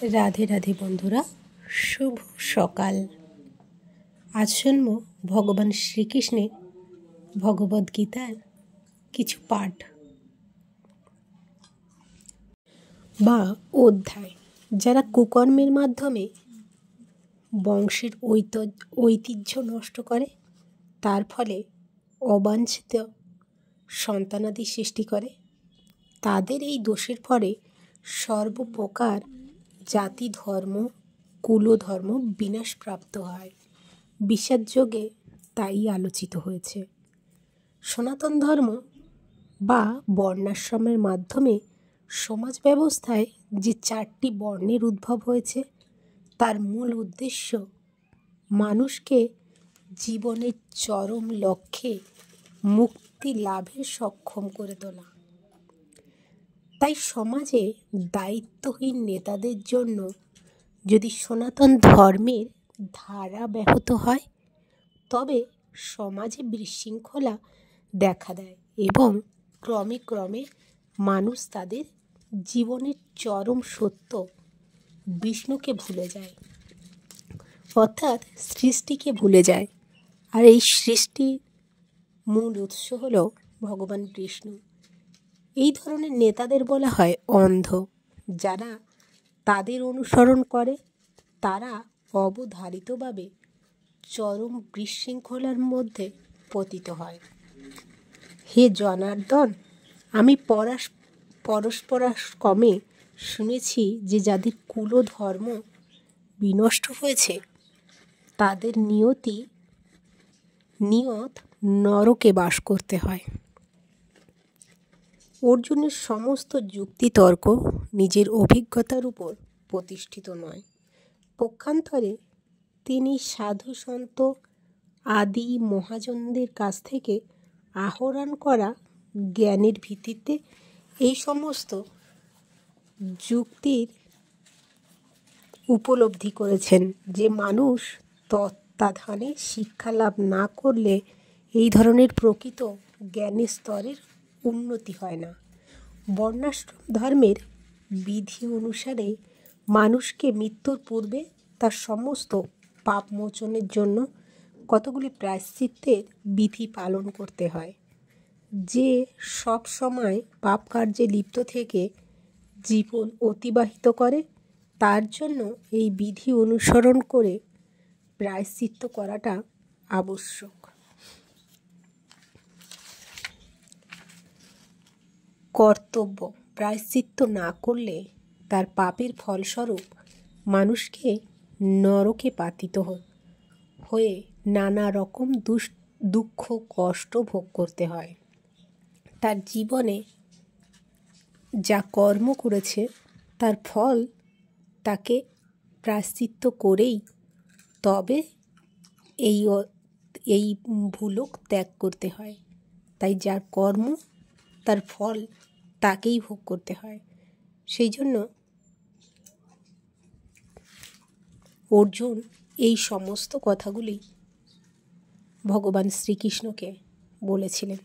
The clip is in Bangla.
রাধে রাধে বন্ধুরা, শুভ সকাল। আজ শুনব ভগবান শ্রীকৃষ্ণের ভগবদ্গীতার কিছু পাঠ বা অধ্যায়। যারা কুকর্মের মাধ্যমে বংশের ঐতিহ্য নষ্ট করে, তার ফলে অবাঞ্ছিত সন্তানাদি সৃষ্টি করে, তাদের এই দোষের ফলে সর্বপ্রকার জাতি ধর্ম কুলধর্ম বিনাশপ্রাপ্ত হয়। বিষাদযোগে তাই আলোচিত হয়েছে। সনাতন ধর্ম বা বর্ণাশ্রমের মাধ্যমে সমাজ ব্যবস্থায় যে 4টি বর্ণের উদ্ভব হয়েছে, তার মূল উদ্দেশ্য মানুষকে জীবনের চরম লক্ষ্যে মুক্তি লাভে সক্ষম করে তোলা। তাই সমাজে দায়িত্বহীন নেতাদের জন্য যদি সনাতন ধর্মের ধারা ব্যাহত হয়, তবে সমাজে বিশৃঙ্খলা দেখা দেয় এবং ক্রমে ক্রমে মানুষ তাদের জীবনের চরম সত্য বিষ্ণুকে ভুলে যায়, অর্থাৎ সৃষ্টিকে ভুলে যায়। আর এই সৃষ্টির মূল উৎস হল ভগবান বিষ্ণু। এই ধরনের নেতাদের বলা হয় অন্ধ। যারা তাদের অনুসরণ করে, তারা অবধারিতভাবে চরম বিশৃঙ্খলার মধ্যে পতিত হয়। হে জনার্দন, আমি পরস্পরাক্রমে শুনেছি যে যাদের কুলধর্ম বিনষ্ট হয়েছে, তাদের নিয়ত নরকে বাস করতে হয়। অর্জুনের সমস্ত যুক্তিতর্ক নিজের অভিজ্ঞতার উপর প্রতিষ্ঠিত নয়। পক্ষান্তরে তিনি সাধু সন্ত আদি মহাজনদের কাছ থেকে আহরণ করা জ্ঞানের ভিত্তিতে এই সমস্ত যুক্তির উপলব্ধি করেছেন যে মানুষ তত্ত্বাধানে শিক্ষা লাভ না করলে এই ধরনের প্রকৃত জ্ঞানের স্তরের উন্নতি হয় না। বর্ণাশ্রম ধর্মের বিধি অনুসারে মানুষকে মৃত্যুর পূর্বে তার সমস্ত পাপ মোচনের জন্য কতগুলি প্রায়শ্চিত্তের বিধি পালন করতে হয়। যে সব সময় পাপ কার্যে লিপ্ত থেকে জীবন অতিবাহিত করে, তার জন্য এই বিধি অনুসরণ করে প্রায়শ্চিত্ত করাটা আবশ্যক। কর্তব্য প্রায়শ্চিত্ত না করলে তার পাপের ফলস্বরূপ মানুষকে নরকে পাতিত হয়ে নানা রকম দুঃখ কষ্ট ভোগ করতে হয়। তার জীবনে যা কর্ম করেছে তার ফল তাকে প্রায়শ্চিত্ত করেই তবে এই ভুলোক ত্যাগ করতে হয়। তাই যার কর্ম তার ফল তাকেই ভোগ করতে হয়। সেই জন্য অর্জুন এই সমস্ত কথাগুলি ভগবান শ্রীকৃষ্ণকে বলেছিলেন।